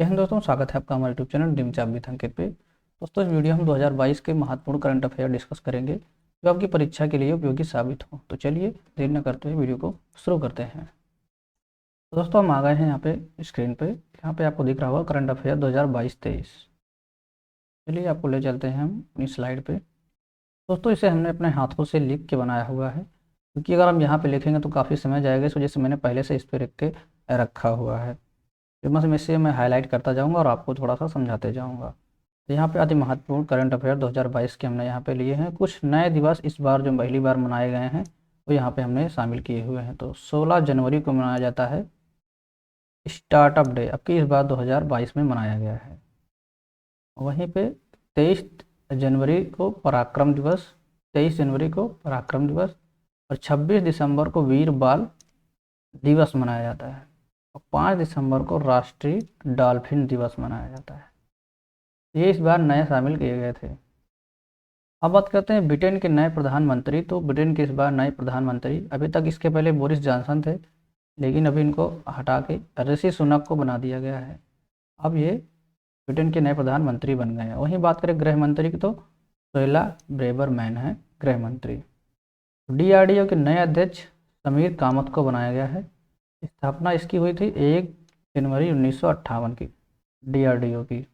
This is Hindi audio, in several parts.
जय हिंद दोस्तों, स्वागत है आपका हमारे YouTube channel dream job with Ankit पे। दोस्तों, इस वीडियो हम 2022 के महत्वपूर्ण करंट अफेयर डिस्कस करेंगे जो आपकी परीक्षा के लिए उपयोगी साबित हो। तो चलिए देर न करते हुए वीडियो को शुरू करते हैं। तो दोस्तों, हम आ गए हैं यहाँ पे स्क्रीन पे। यहाँ पे आपको दिख रहा होगा करंट अफेयर 2022-23। चलिए आपको ले चलते हैं हम अपनी स्लाइड पे। दोस्तों, इसे हमने अपने हाथों से लिख के बनाया हुआ है, क्योंकि अगर हम यहाँ पे लिखेंगे तो काफ़ी समय जाएगा। इस वजह से मैंने पहले से इस पर लिख के रखा हुआ है। फिर इसे मैं हाईलाइट करता जाऊँगा और आपको थोड़ा सा समझाते जाऊँगा। तो यहाँ पे अति महत्वपूर्ण करंट अफेयर 2022 के हमने यहाँ पे लिए हैं। कुछ नए दिवस इस बार जो पहली बार मनाए गए हैं वो यहाँ पे हमने शामिल किए हुए हैं। तो 16 जनवरी को मनाया जाता है स्टार्टअप डे, अब की इस बार 2022 में मनाया गया है। वहीं पे 23 जनवरी को पराक्रम दिवस, 23 जनवरी को पराक्रम दिवस और 26 दिसंबर को वीर बाल दिवस मनाया जाता है और 5 दिसंबर को राष्ट्रीय डॉल्फिन दिवस मनाया जाता है। ये इस बार नए शामिल किए गए थे। अब बात करते हैं ब्रिटेन के नए प्रधानमंत्री। तो ब्रिटेन के इस बार नए प्रधानमंत्री, अभी तक इसके पहले बोरिस जॉनसन थे, लेकिन अभी इनको हटा के ऋषि सुनक को बना दिया गया है। अब ये ब्रिटेन के नए प्रधानमंत्री बन गए हैं। वहीं बात करें गृह मंत्री की, तो सुहेला ब्रेबरमैन है गृह मंत्री। DRDO के नए अध्यक्ष समीर कामत को बनाया गया है। स्थापना इसकी हुई थी 1 जनवरी 1958 की, DRDO की।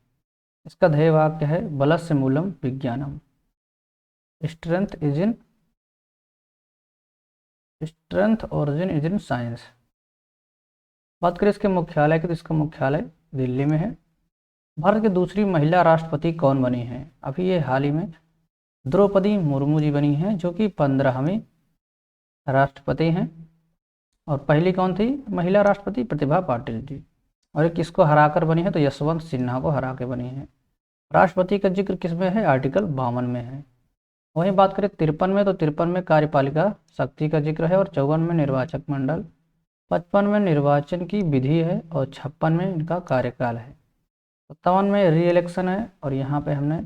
इसका ध्येय वाक्य है बलस्य मूलम विज्ञानम, strength origin is in science. बात करें इसके मुख्यालय की, तो इसका मुख्यालय दिल्ली में है। भारत की दूसरी महिला राष्ट्रपति कौन बनी है? अभी ये हाल ही में द्रौपदी मुर्मू जी बनी हैं, जो कि 15वीं राष्ट्रपति हैं। और पहली कौन थी महिला राष्ट्रपति? प्रतिभा पाटिल जी। और ये किसको हराकर बनी है? तो यशवंत सिन्हा को हरा के बनी है। राष्ट्रपति का जिक्र किस में है? आर्टिकल 52 में है। वहीं बात करें 53 में, तो 53 में कार्यपालिका शक्ति का जिक्र है और 54 में निर्वाचक मंडल, 55 में निर्वाचन की विधि है और 56 में इनका कार्यकाल है। 57 में री इलेक्शन है और यहाँ पे हमने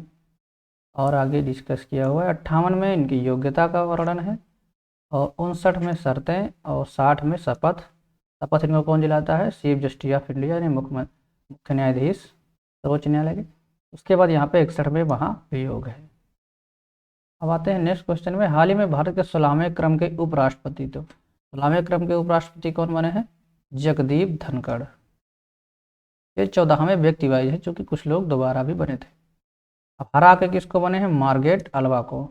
और आगे डिस्कस किया हुआ है। 58 में इनकी योग्यता का वर्णन है और 59 में शर्तें और 60 में शपथ। शपथ इनको कौन दिलाता है? चीफ जस्टिस ऑफ इंडिया, यानी मुख्य न्यायाधीश सर्वोच्च न्यायालय के। उसके बाद यहाँ पे 61 में महाभियोग है। अब आते हैं नेक्स्ट क्वेश्चन में। हाल ही में भारत के 16वें क्रम के उपराष्ट्रपति, तो 16वें क्रम के उपराष्ट्रपति कौन बने हैं? जगदीप धनखड़। ये 14वें व्यक्ति वाइज है, चूँकि कुछ लोग दोबारा भी बने थे। अब हरा के किसको बने हैं? मार्गरेट अल्वा को।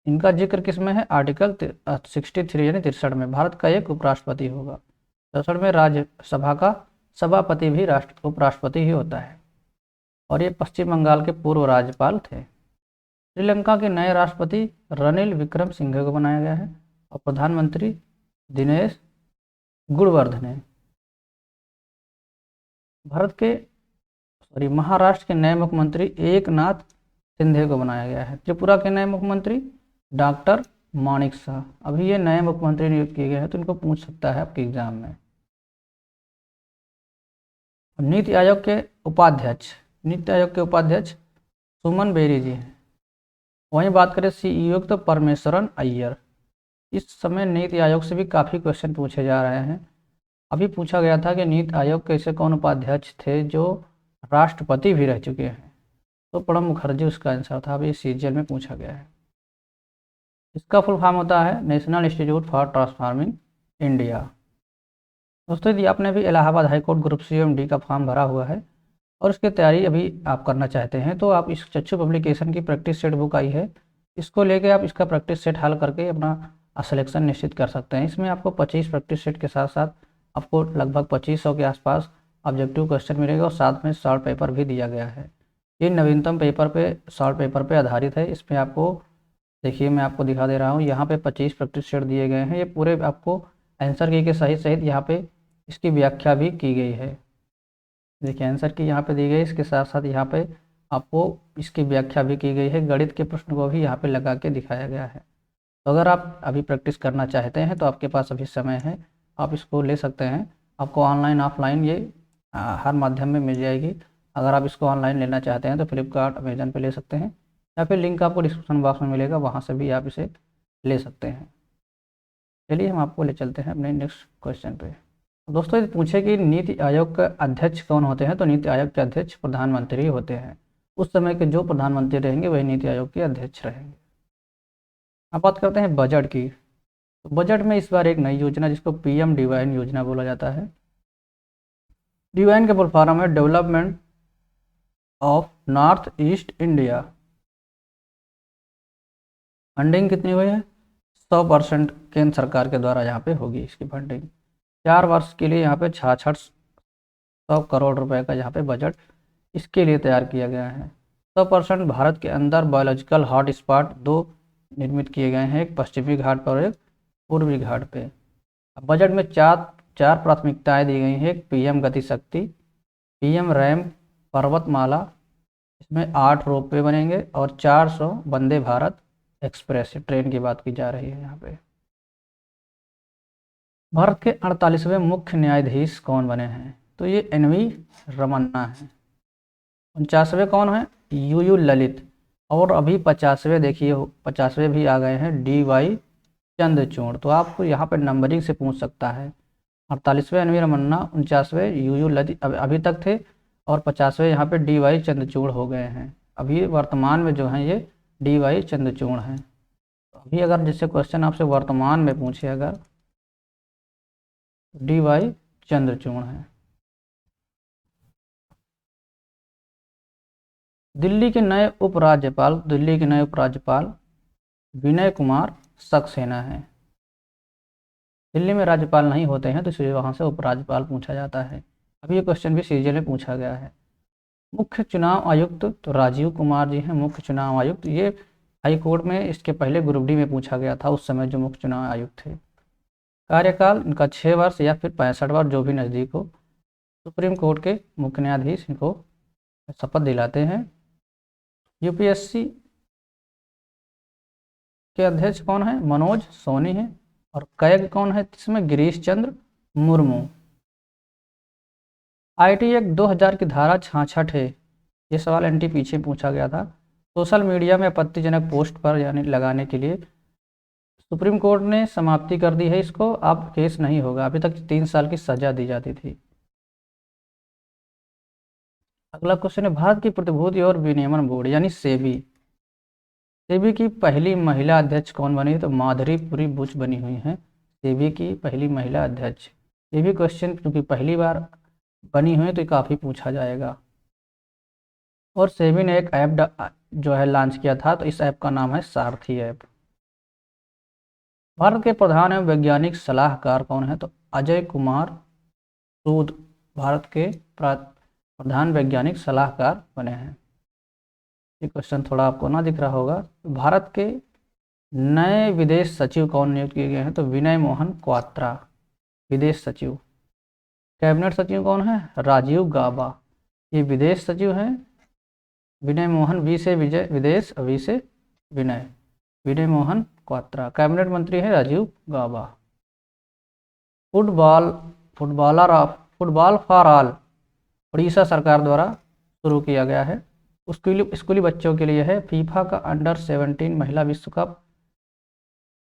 इनका जिक्र किस में है? आर्टिकल 63 यानी 63 में। भारत का एक उपराष्ट्रपति होगा। 64 में राज्यसभा का सभापति भी उपराष्ट्रपति ही होता है। और ये पश्चिम बंगाल के पूर्व राज्यपाल थे। श्रीलंका के नए राष्ट्रपति रनिल विक्रमसिंघे को बनाया गया है और प्रधानमंत्री दिनेश गुणवर्धने। महाराष्ट्र के नए मुख्यमंत्री एकनाथ शिंदे को बनाया गया है। त्रिपुरा के नए मुख्यमंत्री डॉक्टर माणिक शाह। अभी ये नए मुख्यमंत्री नियुक्त किए गए हैं, तो इनको पूछ सकता है आपके एग्जाम में। नीति आयोग के उपाध्यक्ष सुमन बेरी जी हैं। वहीं बात करें CEO तो परमेश्वरन अय्यर। इस समय नीति आयोग से भी काफ़ी क्वेश्चन पूछे जा रहे हैं। अभी पूछा गया था कि नीति आयोग के ऐसे कौन उपाध्यक्ष थे जो राष्ट्रपति भी रह चुके हैं, तो प्रणब मुखर्जी उसका आंसर था। अभी CGL में पूछा गया है। इसका फुल फॉर्म होता है national institute for transforming India. दोस्तों, यदि आपने भी इलाहाबाद हाईकोर्ट ग्रुप C और D का फॉर्म भरा हुआ है और उसकी तैयारी अभी आप करना चाहते हैं, तो आप इस चच्चू पब्लिकेशन की प्रैक्टिस सेट बुक आई है, इसको लेके आप इसका प्रैक्टिस सेट हल करके अपना सिलेक्शन निश्चित कर सकते हैं। इसमें आपको 25 प्रैक्टिस सेट के साथ साथ आपको लगभग 2500 के आसपास ऑब्जेक्टिव क्वेश्चन मिलेगा और साथ में शॉर्ट पेपर भी दिया गया है। ये नवीनतम शॉर्ट पेपर पे आधारित है। इसमें आपको देखिए, मैं आपको दिखा दे रहा हूँ, यहाँ पे 25 प्रैक्टिस सेट दिए गए हैं। ये पूरे आपको आंसर की के सही सहित यहाँ पे इसकी व्याख्या भी की गई है। देखिए, आंसर की यहाँ पे दी गई, इसके साथ साथ यहाँ पे आपको इसकी व्याख्या भी की गई है। गणित के प्रश्न को भी यहाँ पे लगा के दिखाया गया है। तो अगर आप अभी प्रैक्टिस करना चाहते हैं तो आपके पास अभी समय है, आप इसको ले सकते हैं। आपको ऑनलाइन ऑफलाइन ये हर माध्यम में मिल जाएगी। अगर आप इसको ऑनलाइन लेना चाहते हैं तो फ्लिपकार्ट अमेजन पे ले सकते हैं, या फिर लिंक आपको डिस्क्रिप्शन बॉक्स में मिलेगा, वहाँ से भी आप इसे ले सकते हैं। चलिए हम आपको ले चलते हैं अपने नेक्स्ट क्वेश्चन पे। दोस्तों यदि पूछे कि नीति आयोग का अध्यक्ष कौन होते हैं, तो नीति आयोग के अध्यक्ष प्रधानमंत्री होते हैं। उस समय के जो प्रधानमंत्री रहेंगे वही नीति आयोग के अध्यक्ष रहेंगे। अब बात करते हैं बजट की। तो बजट में इस बार एक नई योजना जिसको पीएम डिवाइन योजना बोला जाता है। डिवाइन के फुल फॉर्म है development of north east India. Funding कितनी हुई है? 100% केंद्र सरकार के द्वारा यहाँ पे होगी इसकी फंडिंग। 4 वर्ष के लिए यहाँ पे 6600 करोड़ रुपए का यहाँ पे बजट इसके लिए तैयार किया गया है। 100% भारत के अंदर बायोलॉजिकल हॉट स्पॉट 2 निर्मित किए गए हैं, एक पश्चिमी घाट पर और एक पूर्वी घाट पे। अब बजट में चार प्राथमिकताएं दी गई हैं। एक पीएम गति शक्ति, पीएम रैम पर्वतमाला, इसमें 8 रोपवे बनेंगे और 400 वंदे भारत एक्सप्रेस ट्रेन की बात की जा रही है यहाँ पे। भारत के 48वें मुख्य न्यायाधीश कौन बने हैं? तो ये एनवी रमन्ना है। 49वें कौन है? यूयू ललित। और अभी 50वें देखिए, 50वें भी आ गए हैं, DY चंद्रचूड़। तो आपको यहाँ पर नंबरिंग से पूछ सकता है। 48वें एनवी रमन्ना, 49वें यूयू ललित अभी तक थे और 50वें यहाँ पे DY चंद्रचूड़ हो गए हैं। अभी वर्तमान में जो हैं ये DY चंद्रचूड़ हैं। अभी अगर जैसे क्वेश्चन आपसे वर्तमान में पूछे अगर, DY चंद्रचूड़ हैं। दिल्ली के नए उपराज्यपाल विनय कुमार सक्सेना हैं। दिल्ली में राज्यपाल नहीं होते हैं तो इसलिए वहाँ से उपराज्यपाल पूछा जाता है। अभी ये क्वेश्चन भी सीजीएल में पूछा गया है। मुख्य चुनाव आयुक्त तो राजीव कुमार जी हैं मुख्य चुनाव आयुक्त। ये हाई कोर्ट में इसके पहले ग्रुप डी में पूछा गया था उस समय जो मुख्य चुनाव आयुक्त थे। कार्यकाल इनका 6 वर्ष या फिर 65 वर्ष जो भी नज़दीक हो। सुप्रीम कोर्ट के मुख्य न्यायाधीश इनको शपथ दिलाते हैं। यूपीएससी के अध्यक्ष कौन है? मनोज सोनी है। और कैग कौन है इसमें? गिरीश चंद्र मुर्मू। आईटी एक्ट 2000 की धारा 66 है। ये सवाल एनटी पीछे पूछा गया था। सोशल मीडिया में आपत्तिजनक पोस्ट पर यानी लगाने के लिए सुप्रीम कोर्ट ने समाप्ति कर दी है इसको। अब केस नहीं होगा। अभी तक 3 साल की सजा दी जाती थी। अगला क्वेश्चन है भारत की प्रतिभूति और विनियमन बोर्ड यानी सेबी। सेबी की पहली महिला अध्यक्ष कौन बनी? तो माधुरीपुरी बुच बनी हुई हैं सेबी की पहली महिला अध्यक्ष। ये भी क्वेश्चन क्योंकि पहली बार बनी हुई है तो काफ़ी पूछा जाएगा। और सेबी ने एक ऐप जो है लॉन्च किया था, तो इस ऐप का नाम है सारथी ऐप। भारत के प्रधान एवं वैज्ञानिक सलाहकार कौन है? तो अजय कुमार सूद भारत के प्रधान वैज्ञानिक सलाहकार बने हैं। ये क्वेश्चन थोड़ा आपको ना दिख रहा होगा। भारत के नए विदेश सचिव कौन नियुक्त किए गए हैं? तो विनय मोहन क्वात्रा विदेश सचिव। कैबिनेट सचिव कौन है? राजीव गाबा। ये विदेश सचिव हैं। विनय मोहन वी से विजय विदेश, वी से विनय, विनय मोहन क्वात्रा। कैबिनेट मंत्री है राजीव गाबा। फुटबॉल फॉर ऑल उड़ीसा सरकार द्वारा शुरू किया गया है। स्कूली बच्चों के लिए है। फीफा का अंडर-17 महिला विश्व कप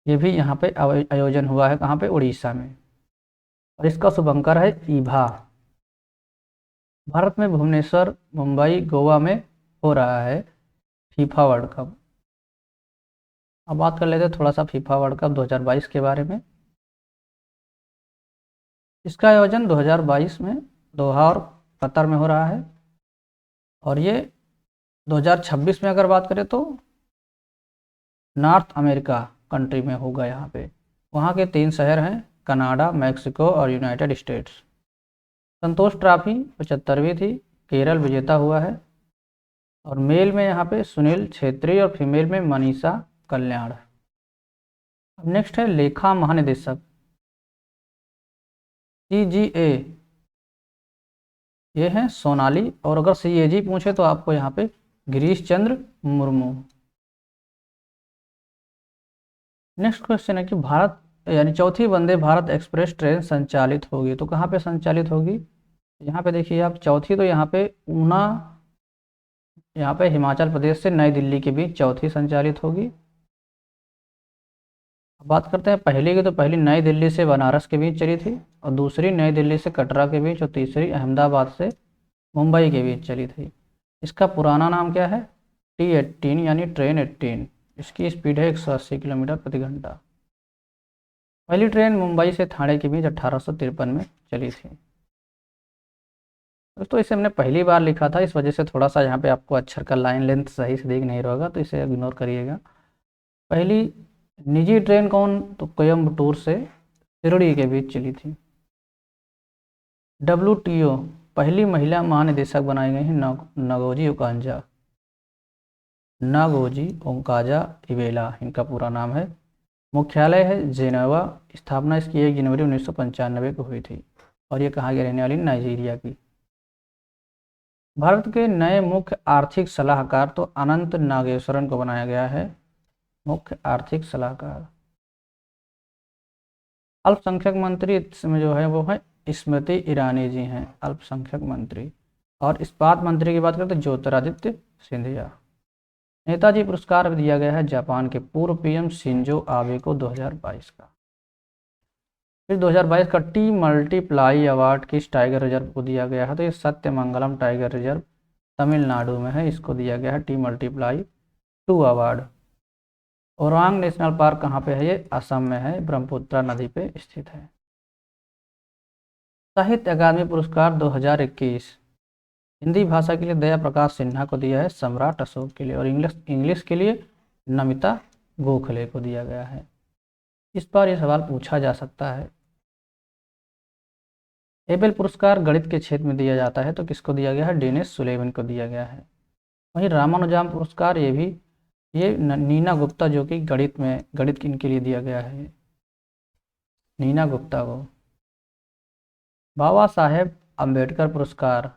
ये भी यहाँ पे आयोजन हुआ है। कहाँ पे? उड़ीसा में। और इसका शुभंकर है ईभा। भारत में भुवनेश्वर, मुंबई, गोवा में हो रहा है फीफा वर्ल्ड कप। अब बात कर लेते हैं थोड़ा सा फीफा वर्ल्ड कप 2022 के बारे में। इसका आयोजन 2022 में दोहा और कतर में हो रहा है। और ये 2026 में अगर बात करें तो नॉर्थ अमेरिका कंट्री में होगा। यहाँ पे वहाँ के 3 शहर हैं, कनाडा, मैक्सिको और यूनाइटेड स्टेट्स। संतोष ट्रॉफी 75वीं थी, केरल विजेता हुआ है। और मेल में यहाँ पे सुनील छेत्री और फीमेल में मनीषा कल्याण। अब नेक्स्ट है लेखा महानिदेशक CGA, ये है सोनाली। और अगर CAG पूछे तो आपको यहाँ पे गिरीश चंद्र मुर्मू। नेक्स्ट क्वेश्चन है कि भारत यानी चौथी वंदे भारत एक्सप्रेस ट्रेन संचालित होगी तो कहाँ पे संचालित होगी? यहाँ पे देखिए आप, चौथी तो यहाँ पे ऊना, यहाँ पे हिमाचल प्रदेश से नई दिल्ली के बीच चौथी संचालित होगी। बात करते हैं पहली की, तो पहली नई दिल्ली से बनारस के बीच चली थी, और दूसरी नई दिल्ली से कटरा के बीच, और तीसरी अहमदाबाद से मुंबई के बीच चली थी। इसका पुराना नाम क्या है? T18 यानी ट्रेन 18। इसकी स्पीड है 180 किलोमीटर प्रति घंटा। पहली ट्रेन मुंबई से ठाणे के बीच 1853 में चली थी। दोस्तों इसे हमने पहली बार लिखा था, इस वजह से थोड़ा सा यहाँ पे आपको अक्षर का लाइन लेंथ सही से दिख नहीं रहा होगा, तो इसे इग्नोर करिएगा। पहली निजी ट्रेन कौन? तो कोयम्बटूर से शिरडी के बीच चली थी। WTO पहली महिला महानिदेशक बनाई गई हैं नगोजी ओकांजा। नागोजी ओंकाजा इवेला इनका पूरा नाम है। मुख्यालय है जेनेवा। स्थापना इसकी 1 जनवरी 1995 को हुई थी, और ये कहाँ की रहने वाली? नाइजीरिया की। भारत के नए मुख्य आर्थिक सलाहकार तो अनंत नागेश्वरन को बनाया गया है मुख्य आर्थिक सलाहकार। अल्पसंख्यक मंत्री इसमें जो है वो है स्मृति ईरानी जी हैं, अल्पसंख्यक मंत्री। और इस्पात मंत्री की बात करें तो ज्योतिरादित्य सिंधिया। नेताजी पुरस्कार दिया गया है जापान के पूर्व PM शिंजो आबे को 2022 का। फिर 2022 का टी मल्टीप्लाई अवार्ड किस टाइगर रिजर्व को दिया गया है? तो ये सत्यमंगलम टाइगर रिजर्व तमिलनाडु में है, इसको दिया गया है T multiply 2 award. Orang national park कहाँ पे है? ये असम में है, ब्रह्मपुत्र नदी पे स्थित है। साहित्य अकादमी पुरस्कार 2021 हिंदी भाषा के लिए दया प्रकाश सिन्हा को दिया है सम्राट अशोक के लिए, और इंग्लिश के लिए नमिता गोखले को दिया गया है। इस बार ये सवाल पूछा जा सकता है। एबेल पुरस्कार गणित के क्षेत्र में दिया जाता है, तो किसको दिया गया है? डेनिस सुलेवन को दिया गया है। वहीं रामानुजम पुरस्कार ये नीना गुप्ता, जो कि गणित इनके लिए दिया गया है, नीना गुप्ता को। बाबा साहेब अम्बेडकर पुरस्कार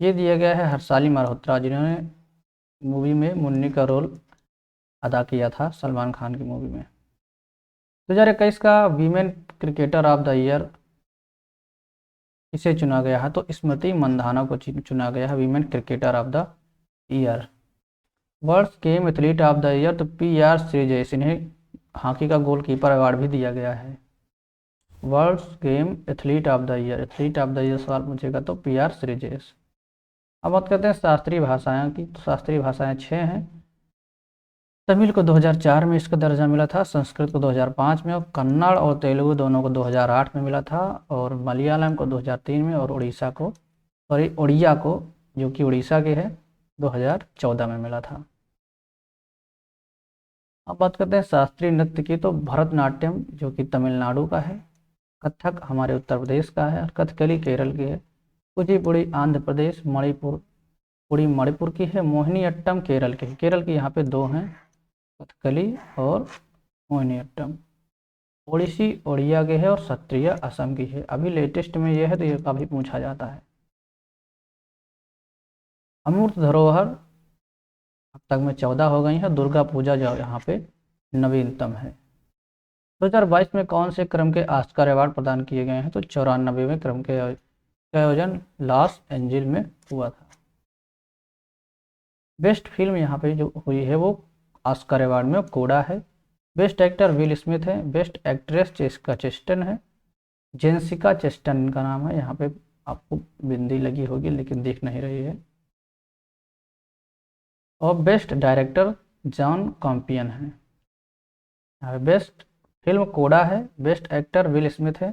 ये दिया गया है हर्षाली मल्होत्रा, जिन्होंने मूवी में मुन्नी का रोल अदा किया था सलमान खान की मूवी में। 2021 का women cricketer of the year इसे चुना गया है, तो स्मृति मंधाना को चुना गया है women cricketer of the year. World game athlete of the year तो PR श्रीजयेश, इन्हें हॉकी का गोलकीपर अवार्ड भी दिया गया है। World game athlete of the year सवाल पूछेगा तो PR श्रीजयेश। अब बात करते हैं शास्त्रीय भाषाएं की, तो शास्त्रीय भाषाएं 6 हैं। तमिल को 2004 में इसका दर्जा मिला था, संस्कृत को 2005 में, और कन्नड़ और तेलुगु दोनों को 2008 में मिला था, और मलयालम को 2003 में, और उड़िया को जो कि उड़ीसा के है 2014 में मिला था। अब बात करते हैं शास्त्रीय नृत्य की, तो भरतनाट्यम जो कि तमिलनाडु का है, कथक हमारे उत्तर प्रदेश का है, और कथकली केरल की है, कुचिपुड़ी आंध्र प्रदेश, मणिपुर की है, मोहिनीअट्टम केरल के, केरल की यहाँ पे 2 हैं, कथकली और मोहिनीअट्टम। ओडिसी ओडिया के है, और सत्रिय असम की है। अभी लेटेस्ट में ये है, तो ये काफ़ी पूछा जाता है। अमूर्त धरोहर अब तक में 14 हो गई हैं। दुर्गा पूजा जो यहाँ पे नवीनतम है। 2022 में कौन से क्रम के ऑस्कर अवार्ड प्रदान किए गए हैं? तो 94वें क्रम के आयोजन लॉस एंजिल्स में हुआ था। बेस्ट फिल्म यहाँ पे जो हुई है वो ऑस्कर अवार्ड में कोडा है। बेस्ट एक्टर विल स्मिथ है। बेस्ट एक्ट्रेस जेसिका चेस्टन है, जेसिका चेस्टन इनका नाम है। यहाँ पे आपको बिंदी लगी होगी लेकिन दिख नहीं रही है। और बेस्ट डायरेक्टर जॉन कॉम्पियन है। बेस्ट फिल्म कोडा है, बेस्ट एक्टर विल स्मिथ है।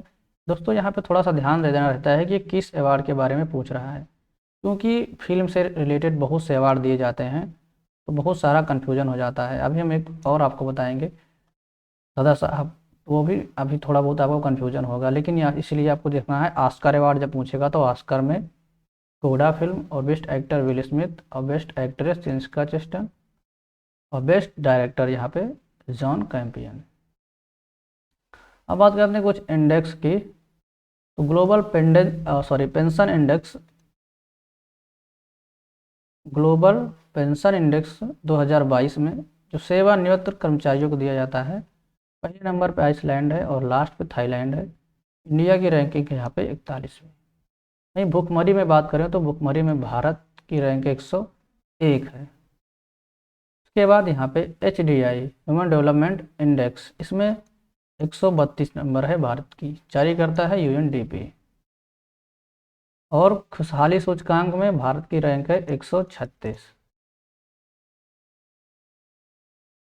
दोस्तों यहाँ पे थोड़ा सा ध्यान दे देना रहता है कि किस अवार्ड के बारे में पूछ रहा है, क्योंकि फिल्म से रिलेटेड बहुत से अवार्ड दिए जाते हैं तो बहुत सारा कन्फ्यूजन हो जाता है। अभी हम एक और आपको बताएंगे दादा साहब, वो भी अभी थोड़ा बहुत आपको कन्फ्यूजन होगा, लेकिन इसलिए आपको देखना है ऑस्कर अवार्ड जब पूछेगा तो ऑस्कर में कोडा फिल्म, और बेस्ट एक्टर विल स्मिथ, और बेस्ट एक्ट्रेस जेसिका चेस्टन, और बेस्ट डायरेक्टर यहाँ पे जॉन कैम्पियन। अब बात करते हैं कुछ इंडेक्स की, तो ग्लोबल पेंशन इंडेक्स 2022 में जो सेवानिवृत्त कर्मचारियों को दिया जाता है, पहले नंबर पे आइसलैंड है और लास्ट पे थाईलैंड है। इंडिया की रैंकिंग है यहाँ पे 41वीं। नहीं, भुखमरी में बात करें तो भुखमरी में भारत की रैंक 101 है। उसके बाद यहाँ पे HDI ह्यूमन डेवलपमेंट इंडेक्स, इसमें 132 नंबर है भारत की, जारी करता है यूएनडीपी। और खुशहाली सूचकांक में भारत की रैंक है 136।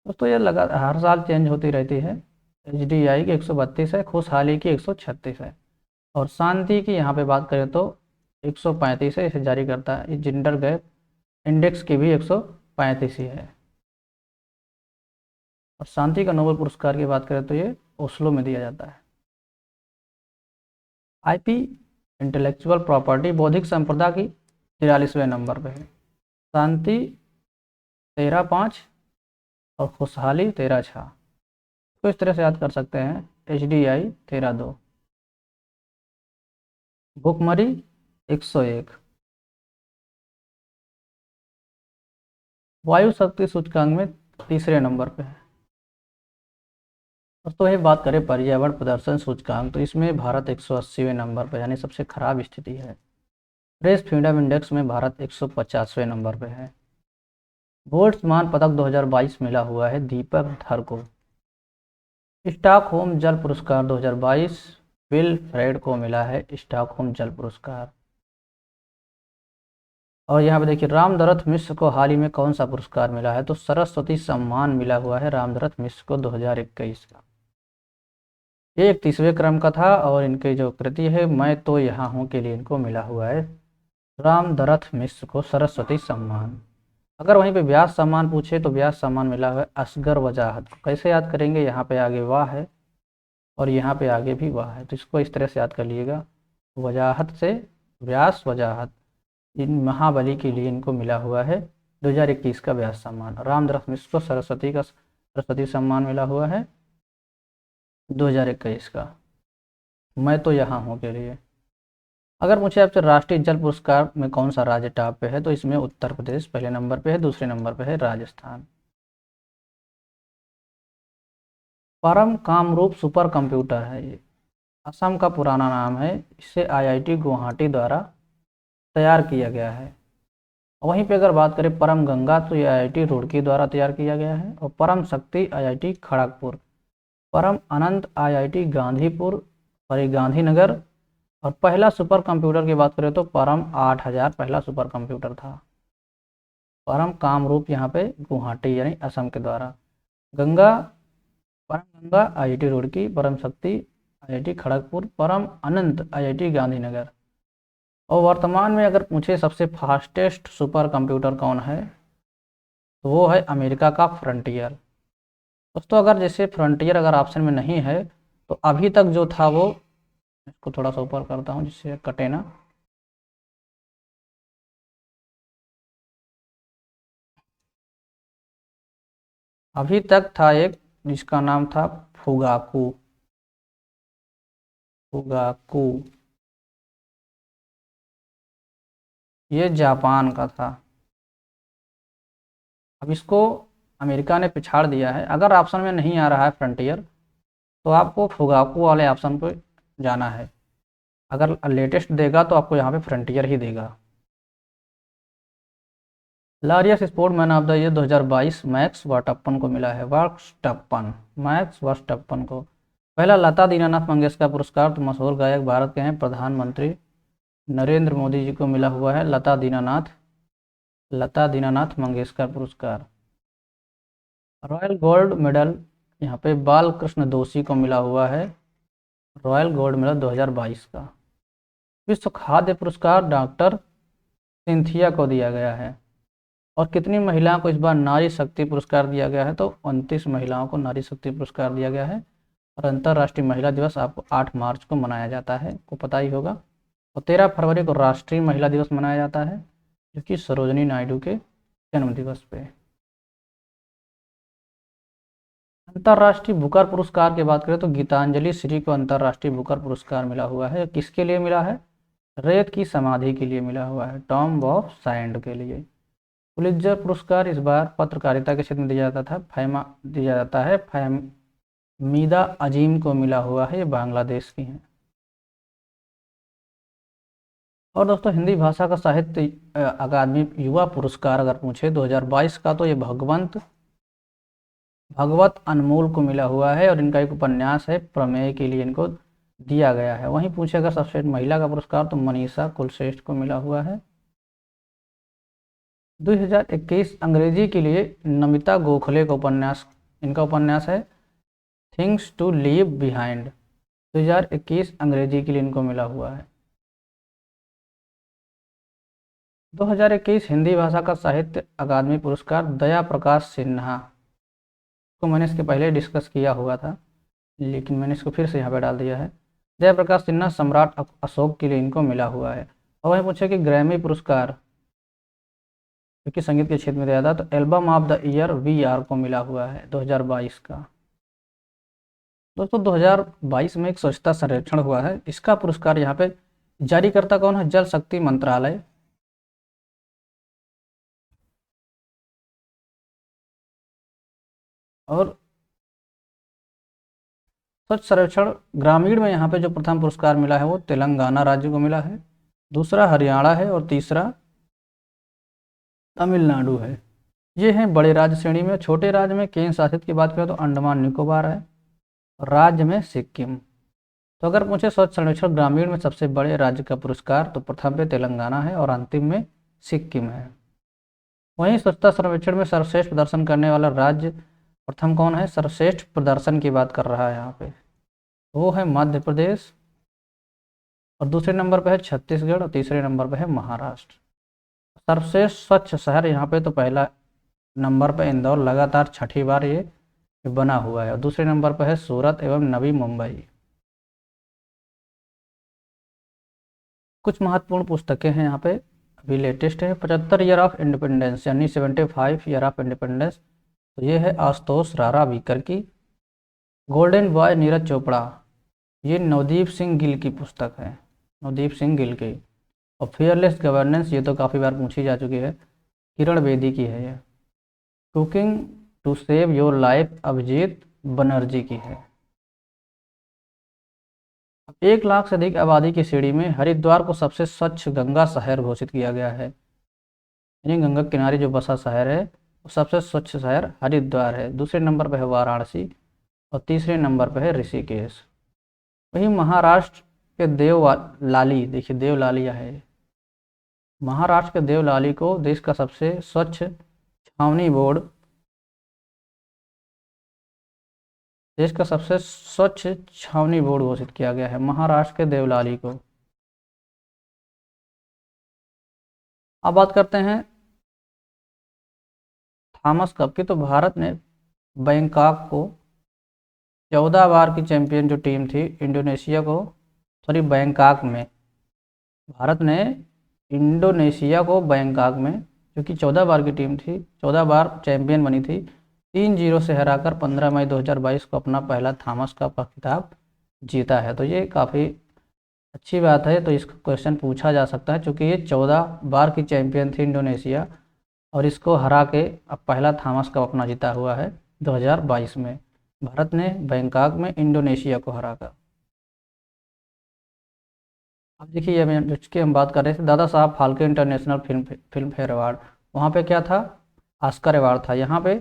दोस्तों ये लगा हर साल चेंज होती रहती है। एचडीआई की 132 है, खुशहाली की 136 है, और शांति की यहाँ पे बात करें तो 135 है, इसे जारी करता है। जेंडर गैप इंडेक्स की भी 135 ही है। और शांति का नोबेल पुरस्कार की बात करें तो ये ओस्लो में दिया जाता है। आईपी इंटेलेक्चुअल प्रॉपर्टी बौद्धिक संपदा की 43वें नंबर पे है। शांति 13.5 और खुशहाली 13.6। तो इस तरह से याद कर सकते हैं। एचडीआई 13.2। भुखमरी 101। वायु शक्ति सूचकांक में तीसरे नंबर पे है। दोस्तों ये बात करें पर्यावरण प्रदर्शन सूचकांक तो इसमें भारत 180वें नंबर पर, यानी सबसे खराब स्थिति है। प्रेस फ्रीडम इंडेक्स में भारत 150वें नंबर पे है। बोल्ट्जमान पदक 2022 मिला हुआ है दीपक धर को। स्टॉकहोम जल पुरस्कार 2022 विल फ्रेड को मिला है स्टॉकहोम जल पुरस्कार। और यहाँ पे देखिए रामदरथ मिश्र को हाल ही में कौन सा पुरस्कार मिला है, तो सरस्वती सम्मान मिला हुआ है रामदरथ मिश्र को 2021 का। ये 31वें क्रम का था, और इनकी जो कृति है मैं तो यहाँ हूँ के लिए इनको मिला हुआ है रामदरथ मिश्र को सरस्वती सम्मान। अगर वहीं पे व्यास सम्मान पूछे तो व्यास सम्मान मिला हुआ है असगर वजाहत को। कैसे याद करेंगे, यहाँ पे आगे वाह है और यहाँ पे आगे भी वाह है, तो इसको इस तरह से याद कर लीजिएगा। वजाहत से व्यास वजाहत, इन महाबली के लिए इनको मिला हुआ है 2021 का व्यास सम्मान। रामदरथ मिश्र को सरस्वती सम्मान मिला हुआ है 2021 का, मैं तो यहाँ हूँ के लिए। अगर मुझे आपसे राष्ट्रीय जल पुरस्कार में कौन सा राज्य टॉप पे है, तो इसमें उत्तर प्रदेश पहले नंबर पे है, दूसरे नंबर पे है राजस्थान। परम कामरूप सुपर कंप्यूटर है ये, असम का पुराना नाम है। इसे आईआईटी गुवाहाटी द्वारा तैयार किया गया है। वहीं पे अगर बात करें परम गंगा तो ये आईआईटी रुड़की द्वारा तैयार किया गया है। और परम शक्ति आईआईटी खड़गपुर। परम अनंत आईआईटी गांधीपुर और गांधीनगर। और पहला सुपर कंप्यूटर की बात करें तो परम 8000 पहला सुपर कंप्यूटर था। परम कामरूप यहाँ पे गुवाहाटी यानी असम के द्वारा। गंगा परम गंगा आईआईटी रुड़की, परम शक्ति आईआईटी खड़गपुर, परम अनंत आईआईटी गांधीनगर। और वर्तमान में अगर पूछे सबसे फास्टेस्ट सुपर कंप्यूटर कौन है, तो वो है अमेरिका का फ्रंटियर। दोस्तों अगर जैसे फ्रंटियर अगर ऑप्शन में नहीं है तो अभी तक जो था वो, इसको थोड़ा सा ऊपर करता हूँ जिससे कटे ना। अभी तक था एक जिसका नाम था फुगाकू। फुगाकू ये जापान का था। अब इसको अमेरिका ने पिछाड़ दिया है। अगर ऑप्शन में नहीं आ रहा है फ्रंटियर तो आपको फुगाकू वाले ऑप्शन पे जाना है। अगर लेटेस्ट देगा तो आपको यहाँ पे फ्रंटियर ही देगा। Laureus sportsman of the year 2022 Max Verstappen को मिला है। मैक्स वर्स्टप्पन को। पहला लता दीनानाथ मंगेशकर पुरस्कार तो मशहूर गायक भारत के हैं प्रधानमंत्री नरेंद्र मोदी जी को मिला हुआ है लता दीनानाथ मंगेशकर पुरस्कार। रॉयल गोल्ड मेडल यहाँ पे बाल कृष्ण दोषी को मिला हुआ है रॉयल गोल्ड मेडल 2022 का। विश्व खाद्य पुरस्कार डॉक्टर सिंथिया को दिया गया है। और कितनी महिलाओं को इस बार नारी शक्ति पुरस्कार दिया गया है, तो 29 महिलाओं को नारी शक्ति पुरस्कार दिया गया है। और अंतर्राष्ट्रीय महिला दिवस आपको 8 मार्च को मनाया जाता है, को पता ही होगा। और 13 फरवरी को राष्ट्रीय महिला दिवस मनाया जाता है, जो कि सरोजनी नायडू के जन्म दिवस पे। अंतर्राष्ट्रीय बुकर पुरस्कार की बात करें तो गीतांजलि श्री को अंतर्राष्ट्रीय बुकर पुरस्कार मिला हुआ है। किसके लिए मिला है, रेत की समाधि के लिए मिला हुआ है, टॉम्ब ऑफ सैंड के लिए। पुलित्जर पुरस्कार इस बार पत्रकारिता के क्षेत्र में दिया जाता है फहमीदा अजीम को मिला हुआ है, ये बांग्लादेश की हैं। और दोस्तों हिंदी भाषा का साहित्य अकादमी युवा पुरस्कार अगर पूछे 2022 का, तो ये भगवंत भगवत अनमोल को मिला हुआ है और इनका एक उपन्यास है प्रमेय के लिए इनको दिया गया है। वहीं पूछे अगर सर्वश्रेष्ठ महिला का पुरस्कार तो मनीषा कुलश्रेष्ठ को मिला हुआ है। 2021 अंग्रेजी के लिए नमिता गोखले का उपन्यास, इनका उपन्यास है थिंग्स टू लीव बिहाइंड। 2021 अंग्रेजी के लिए इनको मिला हुआ है। 2021 हिंदी भाषा का साहित्य अकादमी पुरस्कार दया प्रकाश सिन्हा को, मैंने इसके पहले डिस्कस किया हुआ था लेकिन मैंने इसको फिर से यहाँ पे डाल दिया है। दया प्रकाश सिन्हा सम्राट अशोक के लिए इनको मिला हुआ है। और वही पूछे कि ग्रैमी पुरस्कार क्योंकि संगीत के क्षेत्र में दिया था तो album of the year VR को मिला हुआ है 2022 का। दोस्तों 2022 में एक स्वच्छता सर्वेक्षण हुआ है, इसका पुरस्कार यहाँ पे जारीकर्ता कौन है? जल शक्ति मंत्रालय। और स्वच्छ सर्वेक्षण ग्रामीण में यहाँ पे जो प्रथम पुरस्कार मिला है वो तेलंगाना राज्य को मिला है, दूसरा हरियाणा है और तीसरा तमिलनाडु है। ये हैं बड़े राज्य श्रेणी में। छोटे राज्य में केंद्र शासित की बात करें तो अंडमान निकोबार है, राज्य में सिक्किम। तो अगर पूछे स्वच्छ सर्वेक्षण ग्रामीण में सबसे बड़े राज्य का पुरस्कार तो प्रथम पे तेलंगाना है और अंतिम में सिक्किम है। वहीं स्वच्छता सर्वेक्षण में सर्वश्रेष्ठ प्रदर्शन करने वाला राज्य प्रथम कौन है? सर्वश्रेष्ठ प्रदर्शन की बात कर रहा है यहाँ पे, वो है मध्य प्रदेश और दूसरे नंबर पर है छत्तीसगढ़ और तीसरे नंबर पर है महाराष्ट्र। सर्वश्रेष्ठ स्वच्छ शहर यहाँ पे तो पहला नंबर पर इंदौर लगातार छठी बार ये बना हुआ है और दूसरे नंबर पर है सूरत एवं नवी मुंबई। कुछ महत्वपूर्ण पुस्तकें हैं यहाँ पे, अभी लेटेस्ट है 75 ईयर ऑफ इंडिपेंडेंस यानी 75 ईयर ऑफ इंडिपेंडेंस, तो ये है आशुतोष रारावीकर की। गोल्डन बॉय नीरज चोपड़ा, ये नवदीप सिंह गिल की पुस्तक है, नवदीप सिंह गिल की। और फियरलेस गवर्नेंस ये तो काफ़ी बार पूछी जा चुकी है, किरण बेदी की है ये। Cooking to save your life Abhijit Banerjee की है। 1 लाख से अधिक आबादी की श्रेणी में हरिद्वार को सबसे स्वच्छ गंगा शहर घोषित किया गया है, यानी गंगा किनारे जो बसा शहर है वो सबसे स्वच्छ शहर हरिद्वार है। दूसरे नंबर पर है वाराणसी और तीसरे नंबर पर है ऋषिकेश। वहीं महाराष्ट्र के देवलाली, देखिए देवलाली है, महाराष्ट्र के देवलाली को देश का सबसे स्वच्छ छावनी बोर्ड, देश का सबसे स्वच्छ छावनी बोर्ड घोषित किया गया है महाराष्ट्र के देवलाली को। अब बात करते हैं थॉमस कप की, तो भारत ने बैंकॉक को 14 बार की चैंपियन जो टीम थी इंडोनेशिया को, सॉरी बैंकॉक में, भारत ने इंडोनेशिया को बैंकॉक में, जो कि 14 बार की टीम थी, 14 बार चैंपियन बनी थी, 3-0 से हराकर 15 मई 2022 को अपना पहला थॉमस कप का खिताब जीता है। तो ये काफ़ी अच्छी बात है, तो इसका क्वेश्चन पूछा जा सकता है क्योंकि ये 14 बार की चैंपियन थी इंडोनेशिया और इसको हरा के अब पहला थॉमस कप अपना जीता हुआ है 2022 में, भारत ने बैंकॉक में इंडोनेशिया को हराकर। अब देखिए ये जिसकी हम बात कर रहे थे Dada Saheb Phalke international film fair award, वहाँ पे क्या था? ऑस्कर अवार्ड था, यहाँ पे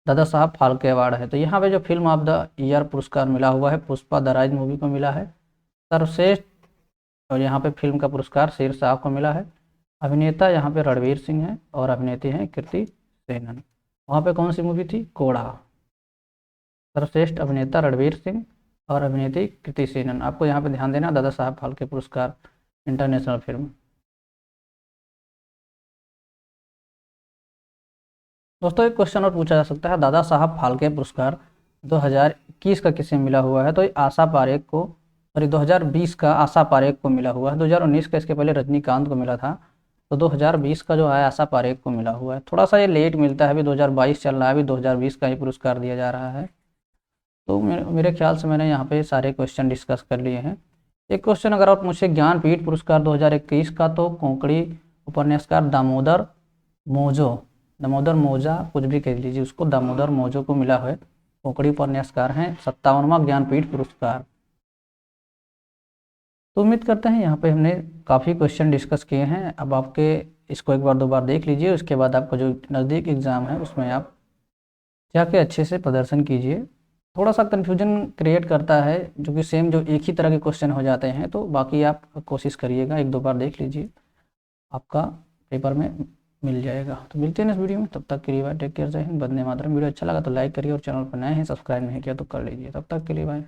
दादा साहब फाल्के अवार्ड है। तो यहाँ पे जो फिल्म ऑफ द ईयर पुरस्कार मिला हुआ है पुष्पा द राइज मूवी को मिला है सर्वश्रेष्ठ, और यहाँ पे फिल्म का पुरस्कार शेरशाह को मिला है। अभिनेता यहाँ पे रणवीर सिंह है और अभिनेत्री हैं कृति सेनन। वहाँ पे कौन सी मूवी थी? कोड़ा। सर्वश्रेष्ठ अभिनेता रणवीर सिंह और अभिनेत्री कृति सेनन। आपको यहाँ पे ध्यान देना दादा साहब फाल्के पुरस्कार इंटरनेशनल फिल्म। दोस्तों एक क्वेश्चन और पूछा जा सकता है, दादा साहब फाल्के पुरस्कार 2021 का किसे मिला हुआ है? तो ये आशा पारेख को, सॉरी 2020 का आशा पारेख को मिला हुआ है। 2019 का इसके पहले रजनीकांत को मिला था, तो 2020 का जो है आशा पारेख को मिला हुआ है। थोड़ा सा ये लेट मिलता है, अभी 2022 चल रहा है, अभी 2020 का ही पुरस्कार दिया जा रहा है। तो मेरे ख्याल से मैंने यहाँ पे सारे क्वेश्चन डिस्कस कर लिए हैं। एक क्वेश्चन अगर आप मुझसे ज्ञानपीठ पुरस्कार 2021 का, तो कोंकणी उपन्यासकार दामोदर मोजो, दामोदर मोजा कुछ भी कह लीजिए उसको, दामोदर मोजो को मिला है, कोंकणी उपन्यासकार हैं, 57वां ज्ञानपीठ पुरस्कार। तो उम्मीद करते हैं यहाँ पे हमने काफ़ी क्वेश्चन डिस्कस किए हैं। अब आपके इसको एक बार 2 बार देख लीजिए, उसके बाद आपका जो नज़दीक एग्ज़ाम है उसमें आप जाके अच्छे से प्रदर्शन कीजिए। थोड़ा सा कन्फ्यूजन क्रिएट करता है, जो कि सेम जो एक ही तरह के क्वेश्चन हो जाते हैं, तो बाकी आप कोशिश करिएगा, एक दो बार देख लीजिए, आपका पेपर में मिल जाएगा। तो मिलते हैं इस वीडियो में, तब तक के लिए बाय, टेक केयर, जय हिंद, वंदे मातरम। वीडियो अच्छा लगा तो लाइक करिए और चैनल पर नए हैं सब्सक्राइब नहीं किया तो कर लीजिए। तब तक के लिए बाय।